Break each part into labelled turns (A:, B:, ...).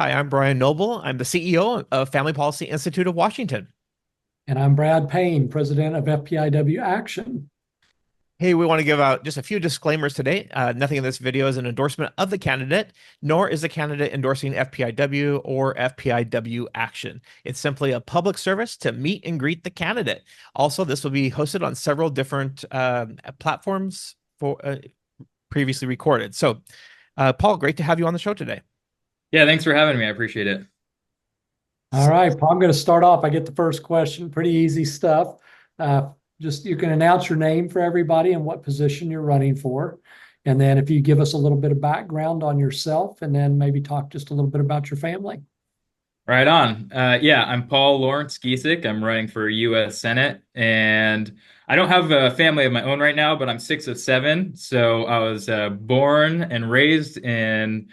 A: Hi, I'm Brian Noble. I'm the CEO of Family Policy Institute of Washington.
B: And I'm Brad Payne, president of FPIW Action.
A: Hey, we want to give out just a few disclaimers today. Nothing in this video is an endorsement of the candidate, nor is the candidate endorsing FPIW or FPIW action. It's simply a public service to meet and greet the candidate. Also, this will be hosted on several different platforms for previously recorded. So, Paul, great to have you on the show today.
C: Yeah, thanks for having me. I appreciate it.
B: All right, Paul, I'm going to start off. I get the first question, pretty easy stuff. Uh, just you can announce your name for everybody and what position you're running for. And then if you give us a little bit of background on yourself and then maybe talk just a little bit about your family.
C: Right on. Yeah, I'm Paul Lawrence Giesick. I'm running for U.S. Senate, and I don't have a family of my own right now, but I'm six of seven. So I was born and raised in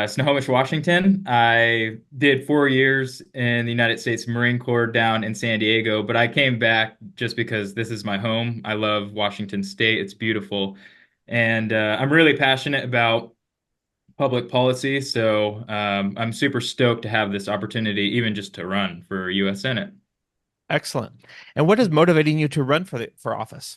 C: Snohomish, Washington. I did 4 years in the United States Marine Corps down in San Diego, but I came back just because this is my home. I love Washington State. It's beautiful. And I'm really passionate about public policy. So I'm super stoked to have this opportunity, even just to run for U.S. Senate.
A: Excellent. And what is motivating you to run for office?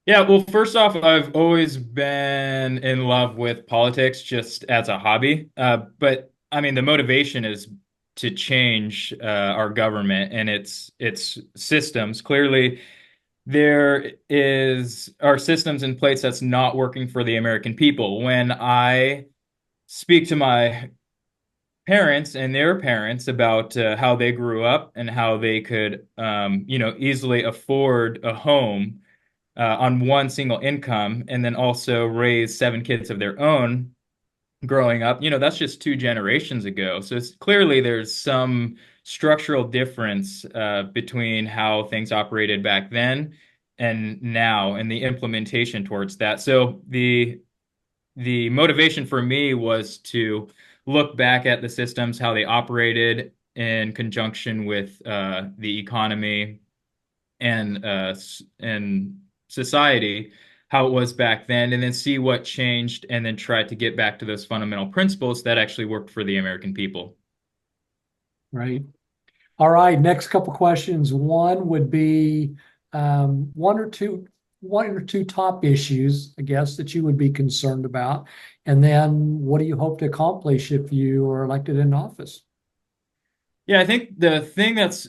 C: Yeah, well, first off, I've always been in love with politics just as a hobby. But I mean, the motivation is to change our government and its systems. Clearly, there are systems in place that's not working for the American people. When I speak to my parents and their parents about how they grew up and how they could, easily afford a home on one single income and then also raise seven kids of their own growing up. That's just two generations ago. So it's clearly there's some structural difference between how things operated back then and now and the implementation towards that. So the motivation for me was to look back at the systems, how they operated in conjunction with the economy and society, how it was back then, and then see what changed, and then try to get back to those fundamental principles that actually worked for the American people.
B: Right. All right, next couple questions. One would be one or two top issues, I guess, that you would be concerned about. And then what do you hope to accomplish if you are elected in office?
C: Yeah, I think the thing that's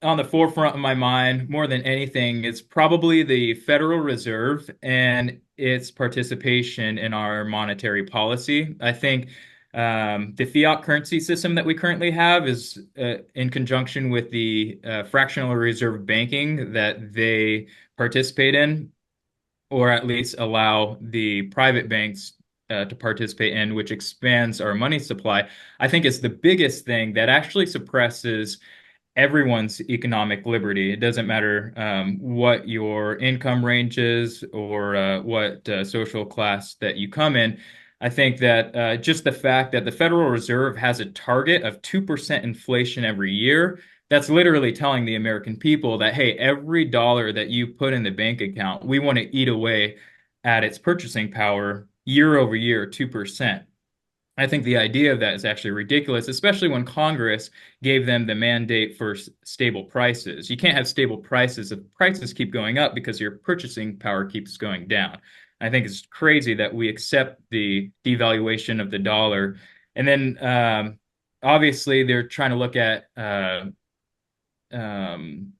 C: on the forefront of my mind more than anything is probably the Federal Reserve and its participation in our monetary policy. I think the fiat currency system that we currently have is in conjunction with the fractional reserve banking that they participate in, or at least allow the private banks to participate in, which expands our money supply. I think is the biggest thing that actually suppresses everyone's economic liberty. It doesn't matter what your income range is or what social class that you come in. I think that just the fact that the Federal Reserve has a target of 2% inflation every year, that's literally telling the American people that, hey, every dollar that you put in the bank account, we want to eat away at its purchasing power year over year, 2%. I think the idea of that is actually ridiculous, especially when Congress gave them the mandate for stable prices. You can't have stable prices if prices keep going up because your purchasing power keeps going down. I think it's crazy that we accept the devaluation of the dollar. And then obviously they're trying to look at um,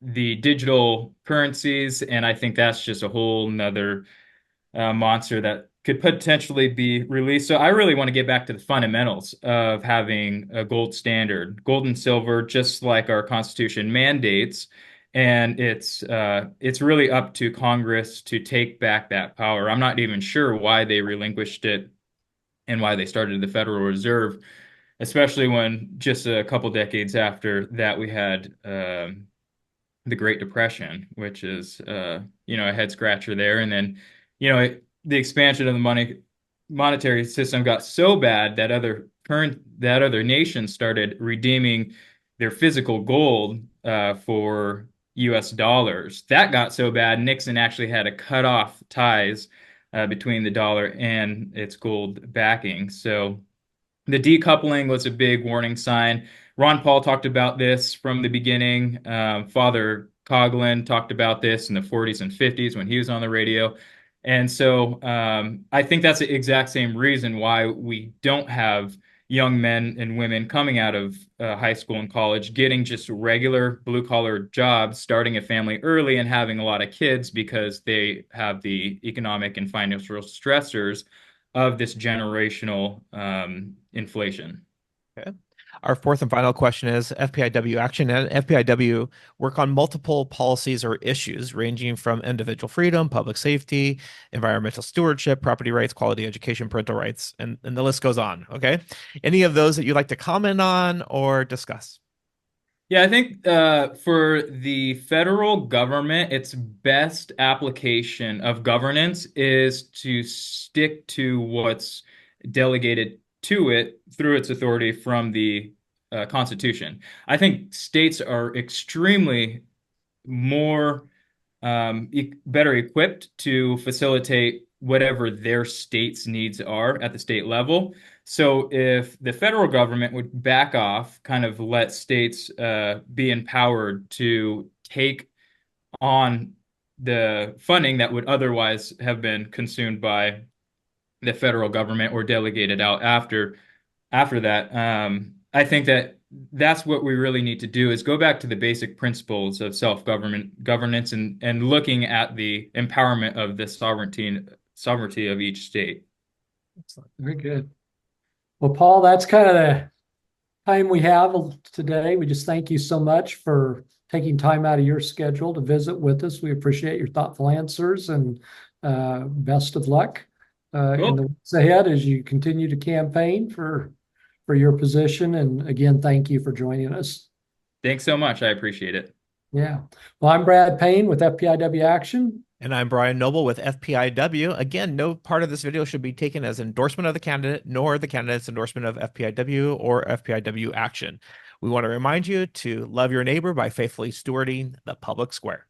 C: the digital currencies, and I think that's just a whole nother monster that could potentially be released. So I really want to get back to the fundamentals of having a gold standard, gold and silver, just like our Constitution mandates. And it's really up to Congress to take back that power. I'm not even sure why they relinquished it and why they started the Federal Reserve, especially when just a couple decades after that we had the Great Depression, which is a head scratcher there. And then, the expansion of the monetary system got so bad that other nations started redeeming their physical gold for U.S. dollars. That got so bad, Nixon actually had to cut off ties between the dollar and its gold backing. So The decoupling was a big warning sign. Ron Paul talked about this from the beginning. Father Coughlin talked about this in the 40s and 50s when he was on the radio. And so I think that's the exact same reason why we don't have young men and women coming out of high school and college getting just regular blue collar jobs, starting a family early and having a lot of kids because they have the economic and financial stressors of this generational inflation.
A: Okay. Our fourth and final question is FPIW action and FPIW work on multiple policies or issues ranging from individual freedom, public safety, environmental stewardship, property rights, quality education, parental rights, and the list goes on. Okay. Any of those that you'd like to comment on or discuss?
C: Yeah, I think for the federal government, its best application of governance is to stick to what's delegated to it through its authority from the Constitution. I think states are extremely more better equipped to facilitate whatever their state's needs are at the state level. So if the federal government would back off, kind of let states be empowered to take on the funding that would otherwise have been consumed by the federal government or delegated out after that. I think that that's what we really need to do is go back to the basic principles of self-government governance and looking at the empowerment of the sovereignty of each state.
B: Excellent. Very good. Well, Paul, that's kind of the time we have today. We just thank you so much for taking time out of your schedule to visit with us. We appreciate your thoughtful answers and best of luck in the weeks ahead as you continue to campaign for your position. And again, thank you for joining us.
C: Thanks so much. I appreciate it.
B: Yeah. Well, I'm Brad Payne with FPIW Action.
A: And I'm Brian Noble with FPIW. Again, no part of this video should be taken as endorsement of the candidate, nor the candidate's endorsement of FPIW or FPIW action. We want to remind you to love your neighbor by faithfully stewarding the public square.